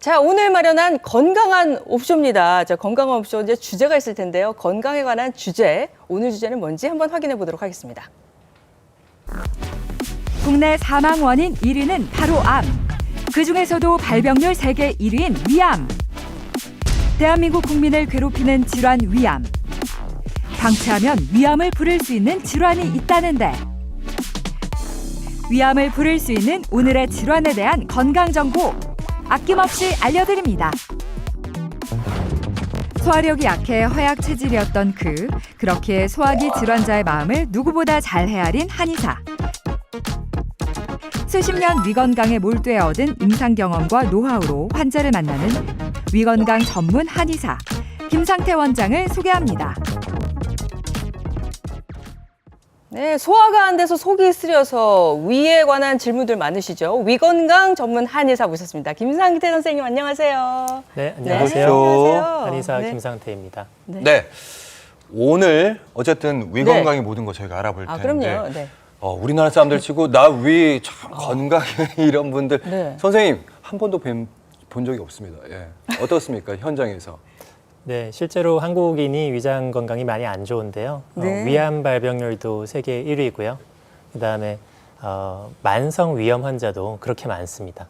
자, 오늘 마련한 건강한 옵쇼입니다. 자, 건강한 옵쇼 이제 주제가 있을 텐데요. 건강에 관한 주제, 오늘 주제는 뭔지 한번 확인해 보도록 하겠습니다. 국내 사망 원인 1위는 바로 암. 그중에서도 발병률 세계 1위인 위암. 대한민국 국민을 괴롭히는 질환 위암. 방치하면 위암을 부를 수 있는 질환이 있다는데. 위암을 부를 수 있는 오늘의 질환에 대한 건강 정보 아낌없이 알려드립니다. 소화력이 약해 허약 체질이었던 그렇게 소화기 질환자의 마음을 누구보다 잘 헤아린 한의사. 수십 년 위건강에 몰두해 얻은 임상 경험과 노하우로 환자를 만나는 위건강 전문 한의사 김상태 원장을 소개합니다. 네, 소화가 안 돼서 속이 쓰려서 위에 관한 질문들 많으시죠? 위건강 전문 한의사 모셨습니다. 김상태 선생님 안녕하세요. 네, 안녕하세요. 네, 안녕하세요. 한의사 네. 김상태입니다. 네. 오늘 어쨌든 위건강의 모든 거 저희가 알아볼 텐데. 그럼요. 네. 우리나라 사람들 치고 나 위 참 건강해 이런 분들 네. 선생님 한 번도 본 적이 없습니다. 예. 어떻습니까 현장에서? 네, 실제로 한국인이 위장 건강이 많이 안 좋은데요. 네. 위암 발병률도 세계 1위고요. 그다음에 만성 위염 환자도 그렇게 많습니다.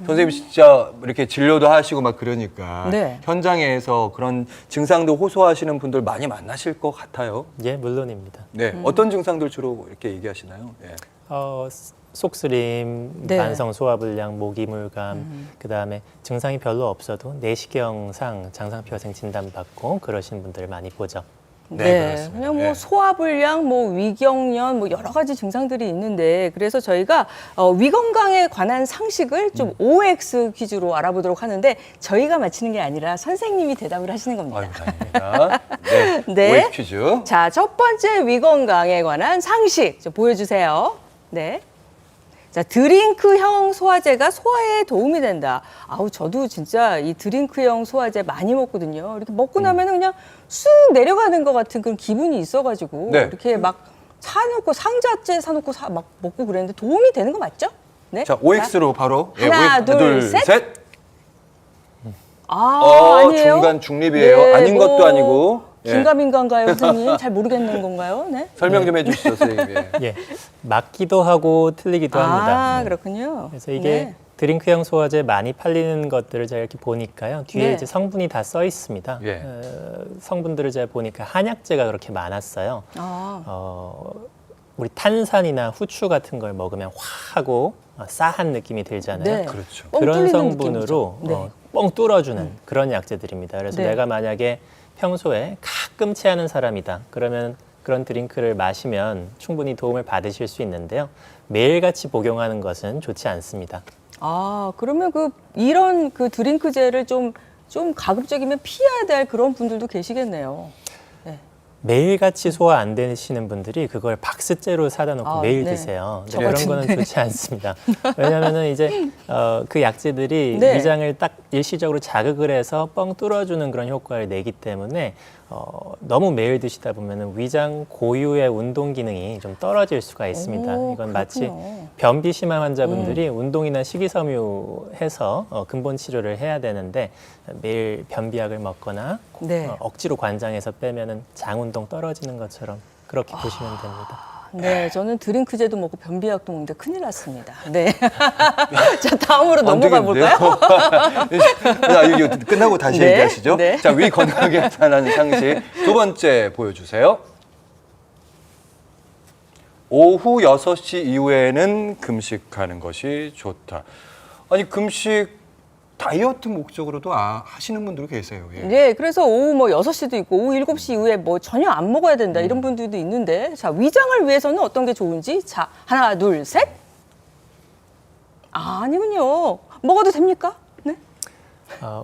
선생님 진짜 이렇게 진료도 하시고 막 그러니까 네. 현장에서 그런 증상도 호소하시는 분들 많이 만나실 것 같아요. 예, 물론입니다. 네. 어떤 증상들 주로 이렇게 얘기하시나요? 예. 속쓰림, 네. 만성 소화불량, 모기물감, 그다음에 증상이 별로 없어도 내시경상 장상표생 진단 받고 그러신 분들 많이 보죠. 네, 그렇습니다. 그냥 뭐 네. 소화불량, 뭐 위경련, 뭐 여러 가지 증상들이 있는데 그래서 저희가 위건강에 관한 상식을 좀 OX 퀴즈로 알아보도록 하는데 저희가 맞히는 게 아니라 선생님이 대답을 하시는 겁니다. 아유, 다행입니다. 네. 네. OX 퀴즈. 자, 첫 번째 위건강에 관한 상식 좀 보여주세요. 네. 자, 드링크형 소화제가 소화에 도움이 된다. 저도 진짜 이 드링크형 소화제 많이 먹거든요. 이렇게 먹고 나면은 그냥 쑥 내려가는 것 같은 그런 기분이 있어가지고 네. 이렇게 막 사놓고 상자째 사놓고 막 먹고 그랬는데 도움이 되는 거 맞죠? 네. 자, OX로 바로 하나, 둘, 셋. 아니에요? 중간 중립이에요. 네, 아닌 것도 아니고. 예. 긴가민가인가요, 선생님? 잘 모르겠는 건가요? 네. 설명 좀 해주시죠, 선생님. 예. 예, 맞기도 하고 틀리기도 합니다. 그렇군요. 그래서 이게 네. 드링크형 소화제 많이 팔리는 것들을 제가 이렇게 보니까요. 뒤에 네. 이제 성분이 다 써 있습니다. 예. 성분들을 제가 보니까 한약재가 그렇게 많았어요. 아. 우리 탄산이나 후추 같은 걸 먹으면 화하고 싸한 느낌이 들잖아요. 네. 그렇죠. 뻥 그런 뚫리는 성분으로 느낌이죠. 네. 뻥 뚫어주는 그런 약재들입니다. 그래서 네. 내가 만약에 평소에 가끔 체하는 사람이다. 그러면 그런 드링크를 마시면 충분히 도움을 받으실 수 있는데요. 매일같이 복용하는 것은 좋지 않습니다. 그러면 이런 드링크제를 좀 가급적이면 피해야 될 그런 분들도 계시겠네요. 네. 매일같이 소화 안 되시는 분들이 그걸 박스째로 사다 놓고 매일 네. 드세요. 저 그런 같은데. 거는 좋지 않습니다. 왜냐하면은 이제 그 약재들이 네. 위장을 딱 일시적으로 자극을 해서 뻥 뚫어주는 그런 효과를 내기 때문에 너무 매일 드시다 보면은 위장 고유의 운동 기능이 좀 떨어질 수가 있습니다. 오, 이건 마치 그렇군요. 변비 심한 환자분들이 운동이나 식이섬유 해서 근본 치료를 해야 되는데 매일 변비약을 먹거나 네. 억지로 관장해서 빼면은 장 운동 떨어지는 것처럼 그렇게 보시면 됩니다. 네, 저는 드링크제도 먹고 변비약도 먹는데 큰일 났습니다. 네. 자, 다음으로 안 넘어가 되겠는데요? 볼까요? 이거 끝나고 다시 네, 얘기하시죠. 네. 자, 위 건강에 관한 상식 두 번째 보여주세요. 오후 6시 이후에는 금식하는 것이 좋다. 아니, 금식 다이어트 목적으로도 하시는 분들도 계세요. 예. 네, 그래서 오후 6시도 있고 오후 7시 이후에 전혀 안 먹어야 된다 이런 분들도 있는데 자, 위장을 위해서는 어떤 게 좋은지 자, 하나, 둘, 셋. 아니군요. 먹어도 됩니까? 네.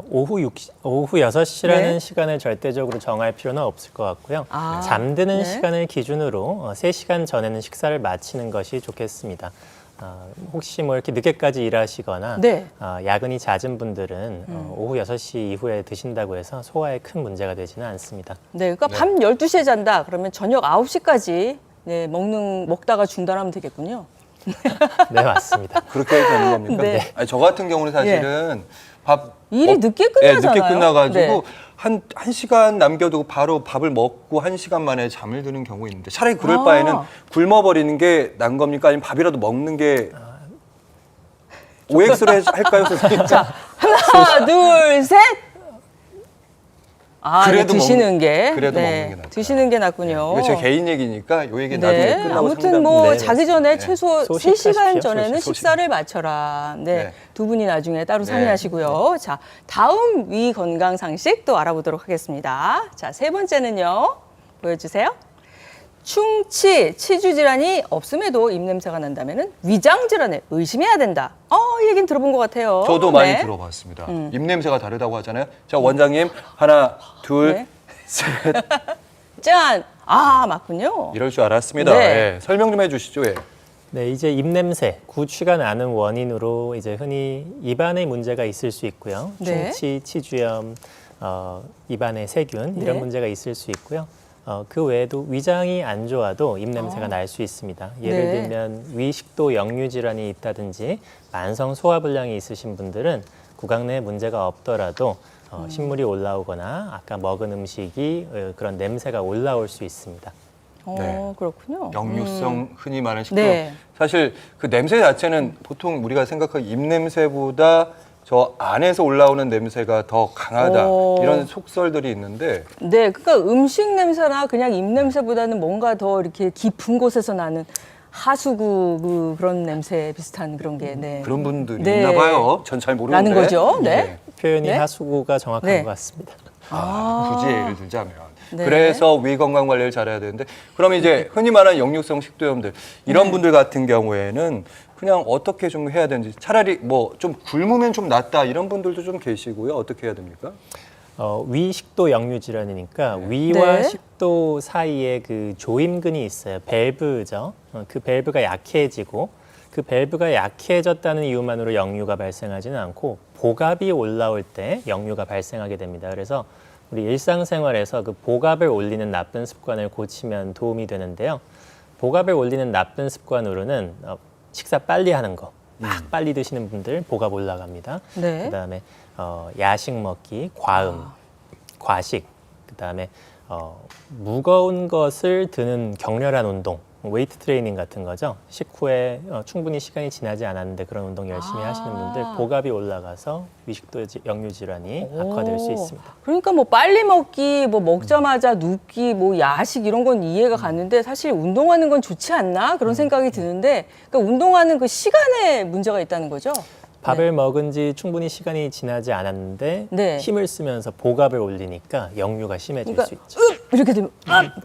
오후 6시라는 네. 시간을 절대적으로 정할 필요는 없을 것 같고요. 잠드는 네. 시간을 기준으로 3시간 전에는 식사를 마치는 것이 좋겠습니다. 혹시 뭐 이렇게 늦게까지 일하시거나 네. 야근이 잦은 분들은 오후 6시 이후에 드신다고 해서 소화에 큰 문제가 되지는 않습니다. 네, 그러니까 밤 12시에 잔다. 그러면 저녁 9시까지 네, 먹다가 중단하면 되겠군요. 네, 맞습니다. 그렇게 해도 되는 겁니까? 네. 아니, 저 같은 경우는 사실은 일이 늦게 끝나잖아요. 늦게 끝나가지고 네. 한 시간 남겨두고 바로 밥을 먹고 1시간 만에 잠을 드는 경우 있는데 차라리 그럴 아. 바에는 굶어버리는 게 난 겁니까? 아니면 밥이라도 먹는 게 OX로 할까요, 선생님? 자, 하나, 둘, 셋. 아, 그래도 드시는 게. 그래도 먹는 게 낫다. 드시는 게 낫군요. 이거 제 개인 얘기니까 요 얘기 나중에 네. 끝나고 아무튼 상담. 뭐 네, 자기 전에 네. 최소 소식하십시오, 3시간 전에는 소식. 식사를 마쳐라. 네. 네. 두 분이 나중에 따로 네. 상의하시고요. 자, 다음 위 건강 상식 또 알아보도록 하겠습니다. 자, 세 번째는요. 보여주세요. 충치, 치주 질환이 없음에도 입냄새가 난다면은 위장 질환을 의심해야 된다. 이 얘기는 들어본 것 같아요. 저도 많이 네. 들어봤습니다. 입냄새가 다르다고 하잖아요. 자, 원장님 하나, 둘, 네. 셋. 짠! 맞군요. 이럴 줄 알았습니다. 네. 예, 설명 좀 해주시죠. 예. 네, 이제 입냄새, 구취가 나는 원인으로 이제 흔히 입안에 문제가 있을 수 있고요. 네. 충치, 치주염, 입안에 세균 이런 네. 문제가 있을 수 있고요. 그 외에도 위장이 안 좋아도 입냄새가 날 수 있습니다. 예를 네. 들면 위식도 역류 질환이 있다든지 만성 소화불량이 있으신 분들은 구강 내에 문제가 없더라도 신물이 올라오거나 아까 먹은 음식이 그런 냄새가 올라올 수 있습니다. 네. 그렇군요. 역류성 흔히 말하는 식도 네. 사실 그 냄새 자체는 보통 우리가 생각하는 입냄새보다 저 안에서 올라오는 냄새가 더 강하다 이런 속설들이 있는데 네, 그러니까 음식 냄새나 그냥 입 냄새보다는 뭔가 더 이렇게 깊은 곳에서 나는 하수구 그런 냄새 비슷한 그런 게 네. 그런 분들이 네. 있나 봐요. 전 잘 모르는데. 라는 거죠. 네. 표현이 네? 하수구가 정확한 네. 것 같습니다. 굳이 예를 들자면. 네. 그래서 위 건강 관리를 잘해야 되는데 그럼 이제 흔히 말하는 역류성 식도염들 이런 분들 같은 경우에는 그냥 어떻게 좀 해야 되는지 차라리 뭐 좀 굶으면 좀 낫다 이런 분들도 좀 계시고요. 어떻게 해야 됩니까? 위식도 역류 질환이니까 위와 네. 식도 사이에 그 조임근이 있어요. 밸브죠. 그 밸브가 약해지고 그 밸브가 약해졌다는 이유만으로 역류가 발생하지는 않고 복압이 올라올 때 역류가 발생하게 됩니다. 그래서 우리 일상생활에서 그 복압을 올리는 나쁜 습관을 고치면 도움이 되는데요. 복압을 올리는 나쁜 습관으로는 식사 빨리 하는 거, 막 빨리 드시는 분들 복압 올라갑니다. 네. 그다음에 야식 먹기, 과음, 과식, 그다음에 무거운 것을 드는 격렬한 운동, 웨이트 트레이닝 같은 거죠. 식후에 충분히 시간이 지나지 않았는데 그런 운동 열심히 하시는 분들 복압이 올라가서 위식도 역류 질환이 악화될 수 있습니다. 그러니까 뭐 빨리 먹기, 뭐 먹자마자 눕기, 뭐 야식 이런 건 이해가 가는데 사실 운동하는 건 좋지 않나 그런 생각이 드는데 그러니까 운동하는 그 시간에 문제가 있다는 거죠. 밥을 먹은 지 충분히 시간이 지나지 않았는데 네. 힘을 쓰면서 복압을 올리니까 역류가 심해질 그러니까 수 있죠. 이렇게 되면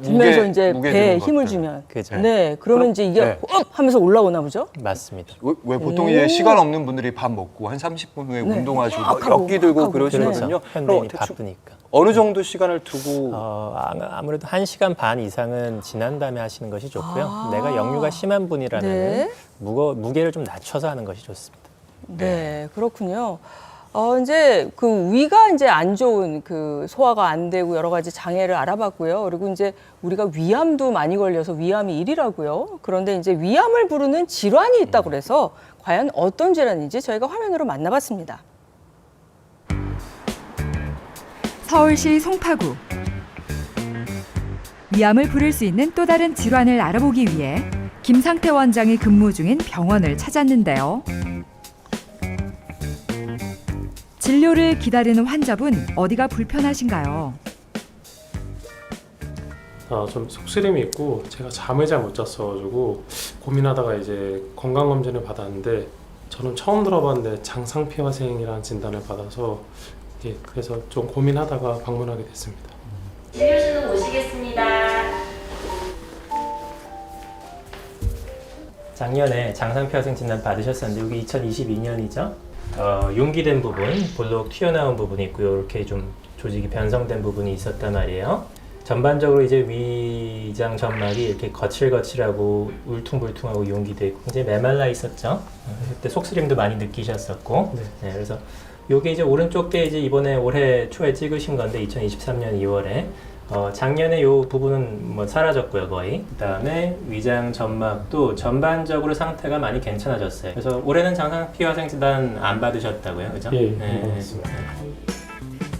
들면서 이제 무게 배에 드는 힘을 것들. 주면 그죠. 네, 그러면 이제 이게 네. 하면서 올라오나 보죠. 맞습니다. 왜 보통 이제 시간 없는 분들이 밥 먹고 한 30분 후에 운동하시고 막 하고, 역기 들고 하고. 그러시거든요. 그렇죠. 그럼 현대인이 대충 바쁘니까. 어느 정도 시간을 두고 아무래도 1시간 반 이상은 지난 다음에 하시는 것이 좋고요. 내가 역류가 심한 분이라면 네. 무게를 좀 낮춰서 하는 것이 좋습니다. 네, 그렇군요. 이제 그 위가 이제 안 좋은 그 소화가 안 되고 여러 가지 장애를 알아봤고요. 그리고 이제 우리가 위암도 많이 걸려서 위암이 1위라고요. 그런데 이제 위암을 부르는 질환이 있다고 그래서 과연 어떤 질환인지 저희가 화면으로 만나봤습니다. 서울시 송파구. 위암을 부를 수 있는 또 다른 질환을 알아보기 위해 김상태 원장이 근무 중인 병원을 찾았는데요. 진료를 기다리는 환자분 어디가 불편하신가요? 좀 속쓰림이 있고 제가 잠을 잘 못 잤어가지고 고민하다가 이제 건강검진을 받았는데 저는 처음 들어봤는데 장상피화생이라는 진단을 받아서 그래서 좀 고민하다가 방문하게 됐습니다. 진료실로 모시겠습니다. 작년에 장상피화생 진단 받으셨었는데 여기 2022년이죠. 융기된 부분, 볼록 튀어나온 부분이 있고요. 이렇게 좀 조직이 변성된 부분이 있었단 말이에요. 전반적으로 이제 위장 점막이 이렇게 거칠거칠하고 울퉁불퉁하고 용기돼 있고 굉장히 메말라 있었죠. 그때 속쓰림도 많이 느끼셨었고. 네, 그래서 요게 이제 오른쪽 게 이제 이번에 올해 초에 찍으신 건데 2023년 2월에 작년에 이 부분은 뭐 사라졌고요, 거의. 그다음에 위장 점막도 전반적으로 상태가 많이 괜찮아졌어요. 그래서 올해는 장상피화생 진단 안 받으셨다고요, 그죠? 예, 네. 맞습니다.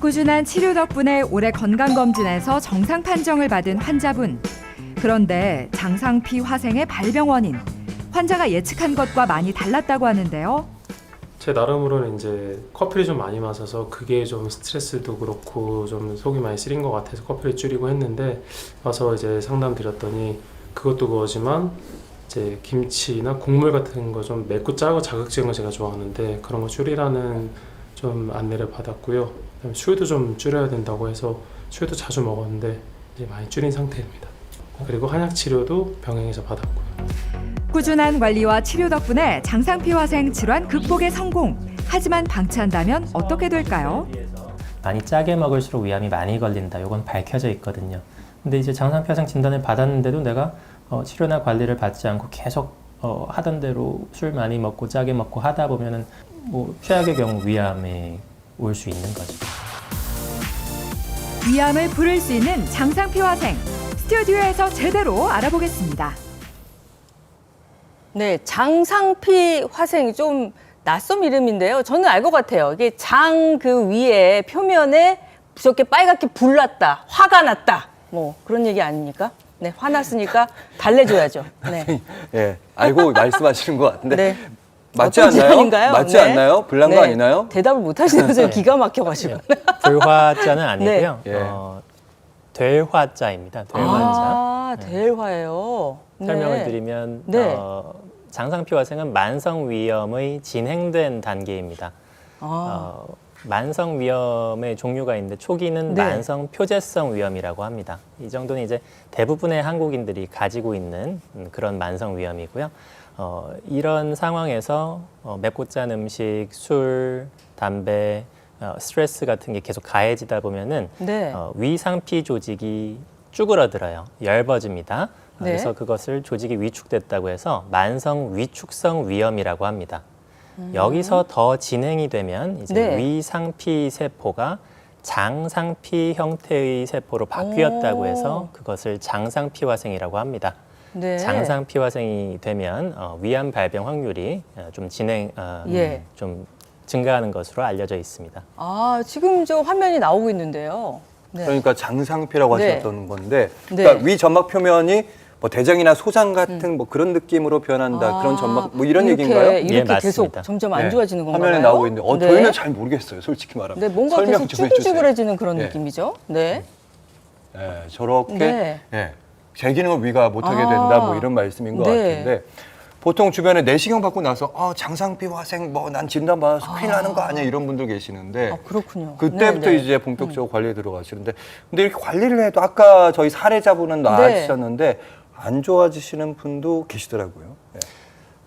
꾸준한 치료 덕분에 올해 건강검진에서 정상 판정을 받은 환자분. 그런데 장상피 화생의 발병 원인, 환자가 예측한 것과 많이 달랐다고 하는데요. 제 나름으로는 이제 커피를 좀 많이 마셔서 그게 좀 스트레스도 그렇고 좀 속이 많이 쓰린 것 같아서 커피를 줄이고 했는데 와서 이제 상담 드렸더니 그것도 그거지만 이제 김치나 국물 같은 거 좀 맵고 짜고 자극적인 거 제가 좋아하는데 그런 거 줄이라는 좀 안내를 받았고요. 그다음에 술도 좀 줄여야 된다고 해서 술도 자주 먹었는데 이제 많이 줄인 상태입니다. 그리고 한약 치료도 병행해서 받았고요. 꾸준한 관리와 치료 덕분에 장상피 화생 질환 극복에 성공. 하지만 방치한다면 어떻게 될까요? 많이 짜게 먹을수록 위암이 많이 걸린다. 이건 밝혀져 있거든요. 근데 이제 장상피화생 진단을 받았는데도 내가 치료나 관리를 받지 않고 계속 하던 대로 술 많이 먹고 짜게 먹고 하다 보면은 뭐 최악의 경우 위암에 올 수 있는 거죠. 위암을 부를 수 있는 장상피 화생. 스튜디오에서 제대로 알아보겠습니다. 네, 장상피 화생이 좀 낯선 이름인데요. 저는 알 것 같아요. 이게 장 그 위에 표면에 무섭게 빨갛게 불났다, 화가 났다, 뭐 그런 얘기 아닙니까? 네, 화났으니까 달래줘야죠. 네, 예, 알고 말씀하시는 것 같은데 네. 맞지 어떤 않나요? 질문인가요? 맞지 네. 않나요? 불난 거 네. 아니나요? 대답을 못 하시면서 기가 막혀가지고. 불화자는 아니고요. 네. 될 화자입니다. 될 화자. 아, 대화예요. 설명을 드리면 네. 장상피화생은 만성위염의 진행된 단계입니다. 만성위염의 종류가 있는데 초기는 네. 만성표재성 위염이라고 합니다. 이 정도는 이제 대부분의 한국인들이 가지고 있는 그런 만성위염이고요. 이런 상황에서 맵고 짠 음식, 술, 담배, 스트레스 같은 게 계속 가해지다 보면은 네. 위상피 조직이 쭈그러들어요. 엷어집니다. 네. 그래서 그것을 조직이 위축됐다고 해서 만성 위축성 위염이라고 합니다. 여기서 더 진행이 되면 이제 네. 위상피 세포가 장상피 형태의 세포로 바뀌었다고 해서 그것을 장상피화생이라고 합니다. 네. 장상피화생이 되면 위암 발병 확률이 좀 예. 좀 증가하는 것으로 알려져 있습니다. 아, 지금 저 화면이 나오고 있는데요. 네. 그러니까 장상피라고 네. 하셨던 건데, 네. 그러니까 위 점막 표면이 뭐 대장이나 소장 같은 뭐 그런 느낌으로 변한다, 그런 점막 뭐 이런 이렇게, 얘기인가요? 이렇게 예, 계속 맞습니다. 점점 안 네. 좋아지는 건가요? 화면에 나오고 있는데, 네. 저희는 잘 모르겠어요, 솔직히 말하면. 네, 뭔가 설명 계속 좀 해주세요. 쭈글쭈글해지는 그런 네. 느낌이죠. 네. 네, 저렇게 네. 예, 제 기능을 위가 못하게 아. 된다, 뭐 이런 말씀인 것 네. 같은데, 보통 주변에 내시경 받고 나서 장상피 화생 뭐 난 진단 받아서 큰일 나는 거 아니야 이런 분들 계시는데, 아, 그렇군요. 그때부터 네, 네. 이제 본격적으로 관리에 들어가시는데, 근데 이렇게 관리를 해도 아까 저희 사례자분은 나아지셨는데 안 좋아지시는 분도 계시더라고요. 네.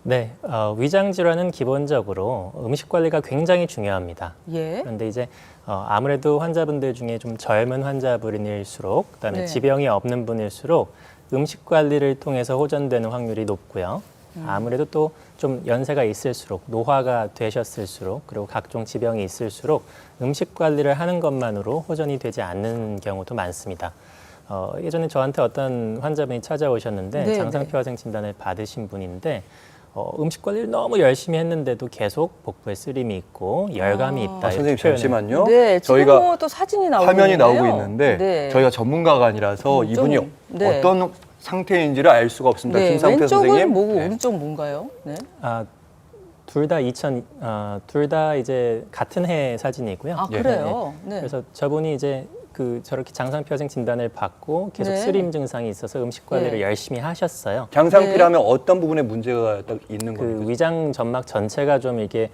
네, 위장 질환은 기본적으로 음식 관리가 굉장히 중요합니다. 예. 그런데 이제 아무래도 환자분들 중에 좀 젊은 환자분일수록, 그다음에 네. 지병이 없는 분일수록 음식 관리를 통해서 호전되는 확률이 높고요. 아무래도 또 좀 연세가 있을수록, 노화가 되셨을수록, 그리고 각종 지병이 있을수록 음식 관리를 하는 것만으로 호전이 되지 않는 경우도 많습니다. 예전에 저한테 어떤 환자분이 찾아오셨는데 네, 장상피화생 진단을 받으신 분인데 음식 관리를 너무 열심히 했는데도 계속 복부에 쓰림이 있고 열감이 있다. 선생님 이렇게 표현을 잠시만요. 네, 저희가 지금 또 사진이 나오고 화면이 있는데요. 나오고 있는데 네. 저희가 전문가가 아니라서 이분이 네. 어떤 상태인지를 알 수가 없습니다. 네, 김상태 왼쪽은 선생님. 뭐고 네. 오른쪽 뭔가요? 네. 둘 다 이제 같은 해 사진이고요. 아, 예. 그래요? 네. 그래서 저분이 이제 저렇게 장상피화생 진단을 받고 계속 네. 쓰림 증상이 있어서 음식 관리를 네. 열심히 하셨어요. 장상피라면 어떤 부분에 문제가 딱 있는 그 겁니까? 위장 점막 전체가 좀 이게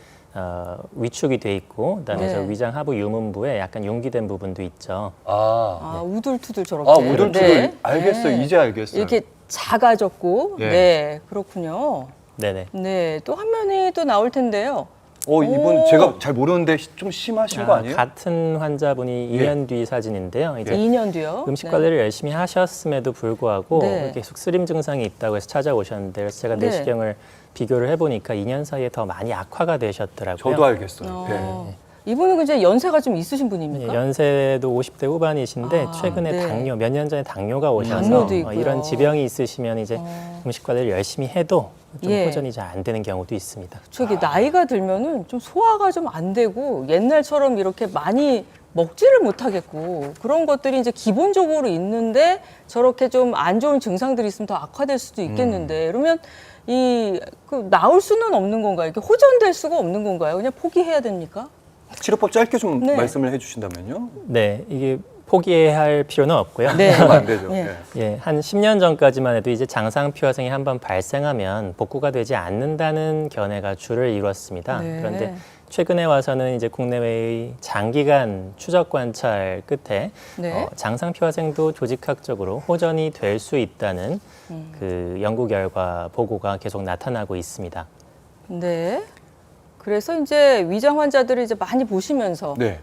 위축이 돼 있고, 그다음에 네. 저 위장 하부 유문부에 약간 융기된 부분도 있죠. 아, 우둘투둘 저렇게. 우둘투둘 네. 알겠어요. 네. 이제 알겠어요. 이렇게 작아졌고, 예. 네, 그렇군요. 네네. 네, 또 화면이 또 나올 텐데요. 이분 오. 제가 잘 모르는데 좀 심하신 거 아니에요? 같은 환자분이 예. 2년 뒤 사진인데요. 이제 2년 뒤요. 음식 네. 관리를 열심히 하셨음에도 불구하고 네. 계속 쓰림 증상이 있다고 해서 찾아오셨는데, 그래서 제가 네. 내시경을 비교를 해보니까 2년 사이에 더 많이 악화가 되셨더라고요. 저도 알겠어요. 네. 이분은 이제 연세가 좀 있으신 분입니까? 예, 연세도 50대 후반이신데 아, 최근에 네. 몇 년 전에 당뇨가 오셔서 당뇨도 있고요. 이런 지병이 있으시면 이제 음식 관리를 열심히 해도 좀 예. 호전이 잘 안 되는 경우도 있습니다. 저기 나이가 들면은 좀 소화가 좀 안 되고 옛날처럼 이렇게 많이 먹지를 못하겠고 그런 것들이 이제 기본적으로 있는데 저렇게 좀 안 좋은 증상들이 있으면 더 악화될 수도 있겠는데 그러면 나을 수는 없는 건가요? 이렇게 호전될 수가 없는 건가요? 그냥 포기해야 됩니까? 치료법 짧게 좀 네. 말씀을 해주신다면요. 네, 이게 포기할 필요는 없고요. 네. 그러면 안 되죠. 예. 네. 예, 한 10년 전까지만 해도 이제 장상피화생이 한번 발생하면 복구가 되지 않는다는 견해가 주를 이뤘습니다. 네. 그런데 최근에 와서는 이제 국내외의 장기간 추적 관찰 끝에 네. 장상피화생도 조직학적으로 호전이 될 수 있다는 그 연구 결과 보고가 계속 나타나고 있습니다. 네. 그래서 이제 위장 환자들을 이제 많이 보시면서 네.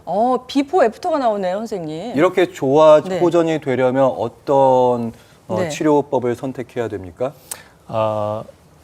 비포 애프터가 나오네요, 선생님. 이렇게 네. 호전이 되려면 어떤 네. 치료법을 선택해야 됩니까?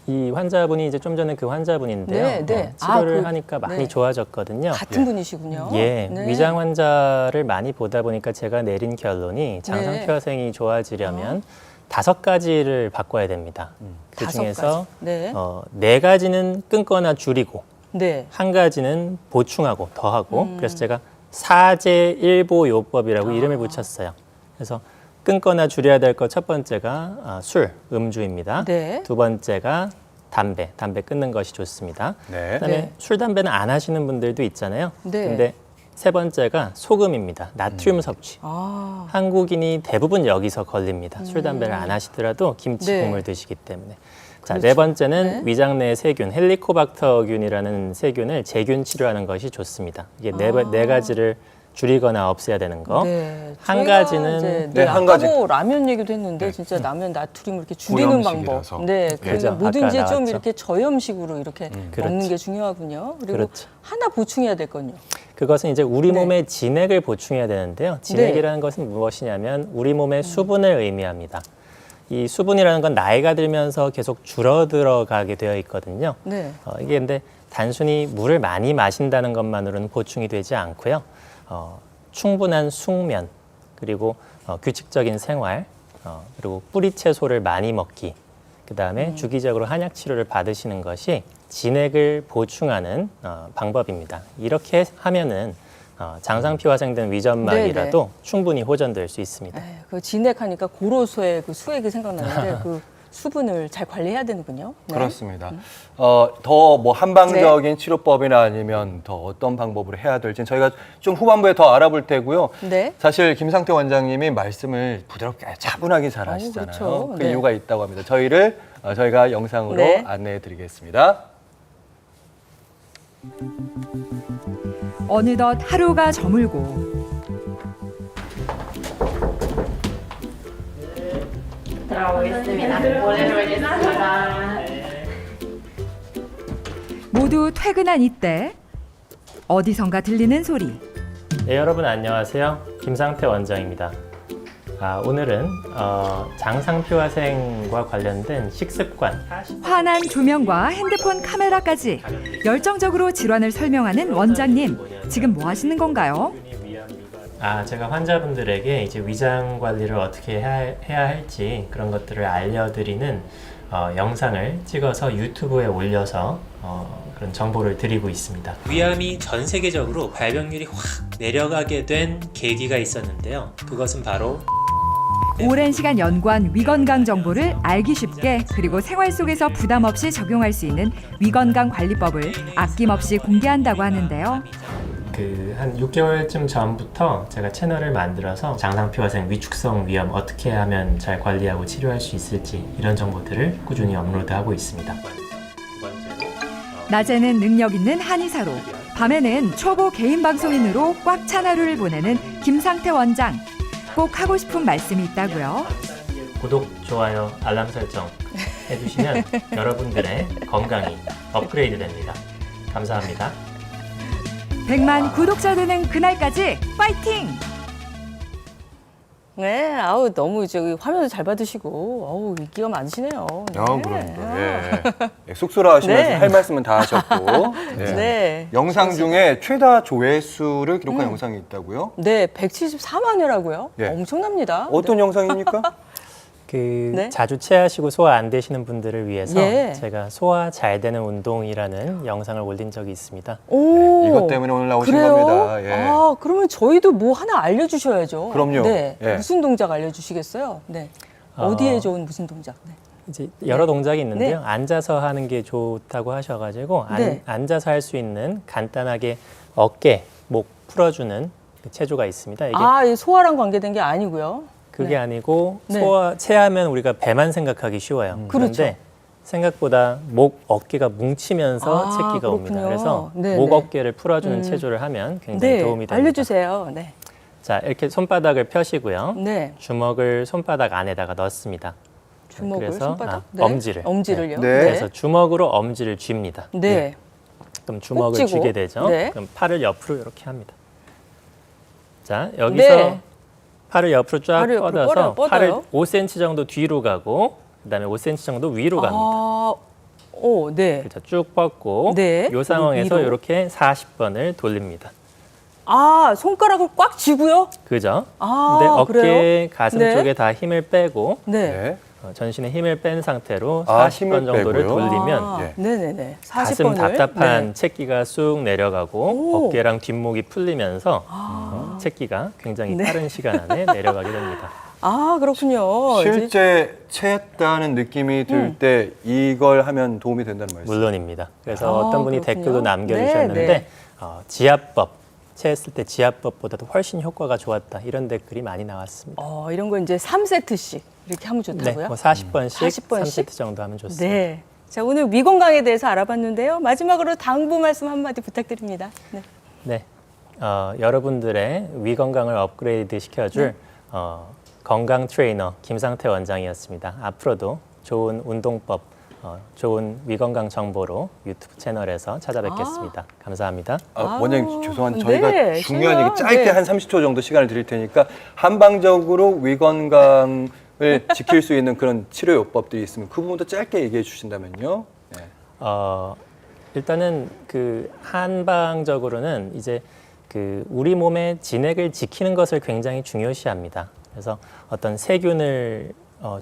이 환자분이 이제 좀 전에 그 환자분인데요. 네, 네. 치료를 그- 하니까 많이 네. 좋아졌거든요. 같은 분이시군요. 예, 네. 위장 환자를 많이 보다 보니까 제가 내린 결론이 장상피화생이 좋아지려면 5가지를 바꿔야 됩니다. 그 다섯 중에서 가지. 네. 4가지는 끊거나 줄이고 네. 1가지는 보충하고 더하고 음. 그래서 제가 사제일보요법이라고 이름을 붙였어요. 그래서 끊거나 줄여야 될 것 첫 번째가 술, 음주입니다. 네. 두 번째가 담배 끊는 것이 좋습니다. 네. 그다음에 네. 술, 담배는 안 하시는 분들도 있잖아요. 네. 근데 세 번째가 소금입니다. 나트륨 섭취. 아. 한국인이 대부분 여기서 걸립니다. 술, 담배를 안 하시더라도 김치, 네. 국물 드시기 때문에. 자, 그렇죠. 네 번째는 네. 위장 내 세균, 헬리코박터균이라는 세균을 재균 치료하는 것이 좋습니다. 이게 네 가지를 줄이거나 없애야 되는 거. 네. 한 저희가 가지는- 이제, 네, 한 가지. 아까 라면 얘기도 했는데 진짜 라면 나트륨을 이렇게 줄이는 방법. 고염식이라서. 네. 그죠. 그러니까 뭐든지 아까 좀 나왔죠. 이렇게 저염식으로 이렇게 먹는 그렇죠. 게 중요하군요. 그리고 그렇죠. 하나 보충해야 될 건요. 그것은 이제 우리 네. 몸의 진액을 보충해야 되는데요. 진액이라는 것은 무엇이냐면 우리 몸의 수분을 의미합니다. 이 수분이라는 건 나이가 들면서 계속 줄어들어가게 되어 있거든요. 네. 이게 근데 단순히 물을 많이 마신다는 것만으로는 보충이 되지 않고요. 충분한 숙면, 그리고 규칙적인 생활, 그리고 뿌리 채소를 많이 먹기, 그 다음에 주기적으로 한약 치료를 받으시는 것이 진액을 보충하는 방법입니다. 이렇게 하면은 장상피화생된 위점막이라도 충분히 호전될 수 있습니다. 에이, 그 진액하니까 고로쇠 그 수액이 생각나는데 그 수분을 잘 관리해야 되는군요. 네. 그렇습니다. 더 뭐 한방적인 치료법이나 아니면 더 어떤 방법으로 해야 될지는 저희가 좀 후반부에 더 알아볼 테고요. 네. 사실 김상태 원장님이 말씀을 부드럽게 차분하게 잘 하시잖아요. 그렇죠. 그 네. 이유가 있다고 합니다. 저희가 영상으로 네. 안내해 드리겠습니다. 어느덧 하루가 저물고 들어오겠습니다. 보내드리겠습니다. 모두 퇴근한 이때 어디선가 들리는 소리. 네, 여러분 안녕하세요. 김상태 원장입니다. 오늘은 장상피화생과 관련된 식습관 환한 조명과 핸드폰 카메라까지 열정적으로 질환을 설명하는 원장님. 지금 뭐 하시는 건가요? 제가 환자분들에게 이제 위장 관리를 어떻게 해야 할지 그런 것들을 알려드리는 영상을 찍어서 유튜브에 올려서 그런 정보를 드리고 있습니다. 위암이 전 세계적으로 발병률이 확 내려가게 된 계기가 있었는데요. 그것은 바로 오랜 시간 연구한 위건강 정보를 알기 쉽게 그리고 생활 속에서 부담 없이 적용할 수 있는 위건강 관리법을 아낌없이 공개한다고 하는데요. 한 6개월쯤 전부터 제가 채널을 만들어서 장상피화생 위축성 위염 어떻게 하면 잘 관리하고 치료할 수 있을지 이런 정보들을 꾸준히 업로드하고 있습니다. 낮에는 능력 있는 한의사로, 밤에는 초보 개인 방송인으로 꽉 찬 하루를 보내는 김상태 원장. 꼭 하고 싶은 말씀이 있다고요. 구독, 좋아요, 알람 설정 해주시면 여러분들의 건강이 업그레이드 됩니다. 감사합니다. 100만 구독자 되는 그날까지 파이팅! 네, 아우 너무 저기 화면도 잘 받으시고, 아우 인기가 많으시네요. 네. 그러니까. 예. 쑥스러워 하시면서 네. 할 말씀은 다 하셨고. 네. 네. 영상 중에 최다 조회수를 기록한 영상이 있다고요? 네, 174만 회라고요. 예. 엄청납니다. 어떤 영상입니까? 그 네. 자주 체하시고 소화 안 되시는 분들을 위해서 예. 제가 소화 잘 되는 운동이라는 영상을 올린 적이 있습니다. 오, 이것 때문에 오늘 나오신 그래요? 겁니다. 예. 아, 그러면 저희도 뭐 하나 알려주셔야죠. 그럼요. 네, 예. 무슨 동작 알려주시겠어요? 네, 어디에 좋은 무슨 동작? 네. 이제 여러 동작이 있는데요. 네. 앉아서 하는 게 좋다고 하셔가지고 네. 앉아서 할 수 있는 간단하게 어깨, 목 풀어주는 그 체조가 있습니다. 이게 아, 이 소화랑 관계된 게 아니고요. 그게 네. 아니고 네. 체하면 우리가 배만 생각하기 쉬워요. 그렇죠. 그런데 생각보다 목, 어깨가 뭉치면서 아, 체기가 옵니다. 그렇군요. 그래서 네, 목, 네. 어깨를 풀어주는 체조를 하면 굉장히 네, 도움이 됩니다. 알려주세요. 네, 자, 이렇게 손바닥을 펴시고요. 네, 주먹을 손바닥 안에다가 넣습니다. 주먹을 그래서 손바닥, 엄지를. 요. 네. 그래서 주먹으로 엄지를 쥡니다. 네. 그럼 주먹을 꼭 쥐고. 쥐게 되죠. 네. 그럼 팔을 옆으로 이렇게 합니다. 자, 여기서 네. 팔을 옆으로 쫙 팔을 옆으로 뻗어서 뻗어요. 팔을 5cm 정도 뒤로 가고 그다음에 5cm 정도 위로 갑니다. 아, 오, 네. 그렇죠. 쭉 뻗고 네. 이 상황에서 위로. 이렇게 40번을 돌립니다. 아, 손가락을 꽉 쥐고요? 그죠? 아, 근데 어깨, 그래요? 가슴 네. 쪽에 다 힘을 빼고 네. 네. 전신에 힘을 뺀 상태로 아, 40번 힘을 정도를 빼고요? 돌리면 아, 예. 네네네. 40번을. 가슴 답답한 네. 채기가 쑥 내려가고 오. 어깨랑 뒷목이 풀리면서 채기가 굉장히 빠른 시간 안에 내려가게 됩니다. 아, 그렇군요. 이제- 실제 체했다는 느낌이 들 때 이걸 하면 도움이 된다는 말씀. 물론입니다. 그래서 아, 어떤 분이 그렇군요. 댓글도 남겨주셨는데 네, 네. 지압법, 체했을 때 지압법보다도 훨씬 효과가 좋았다. 이런 댓글이 많이 나왔습니다. 이런 거 이제 3세트씩 이렇게 하면 네, 좋다고요? 뭐 40번씩, 40번씩? 3세트 정도 하면 좋습니다. 네. 자, 오늘 위 건강에 대해서 알아봤는데요. 마지막으로 당부 말씀 한마디 부탁드립니다. 네. 네, 여러분들의 위 건강을 업그레이드 시켜줄 건강 트레이너 김상태 원장이었습니다. 앞으로도 좋은 운동법, 좋은 위 건강 정보로 유튜브 채널에서 찾아뵙겠습니다. 감사합니다. 원장님 죄송한데 네, 저희가 중요한 신기해요. 얘기 짧게 네. 한 30초 정도 시간을 드릴 테니까 한방적으로 위 건강을 지킬 수 있는 그런 치료 요법들이 있으면 그 부분도 짧게 얘기해 주신다면요. 네. 일단은 그 한방적으로는 이제 그 우리 몸의 진액을 지키는 것을 굉장히 중요시합니다. 그래서 어떤 세균을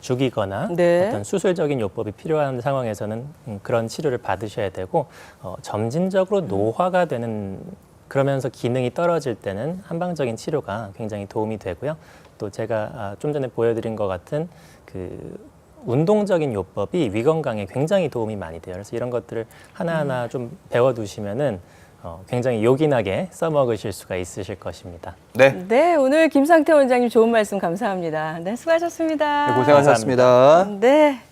죽이거나 네. 어떤 수술적인 요법이 필요한 상황에서는 그런 치료를 받으셔야 되고 점진적으로 노화가 되는 그러면서 기능이 떨어질 때는 한방적인 치료가 굉장히 도움이 되고요. 또 제가 좀 전에 보여드린 것 같은 그 운동적인 요법이 위 건강에 굉장히 도움이 많이 돼요. 그래서 이런 것들을 하나하나 좀 배워두시면은 굉장히 요긴하게 써먹으실 수가 있으실 것입니다. 네. 네, 오늘 김상태 원장님 좋은 말씀 감사합니다. 네, 수고하셨습니다. 고생하셨습니다. 네.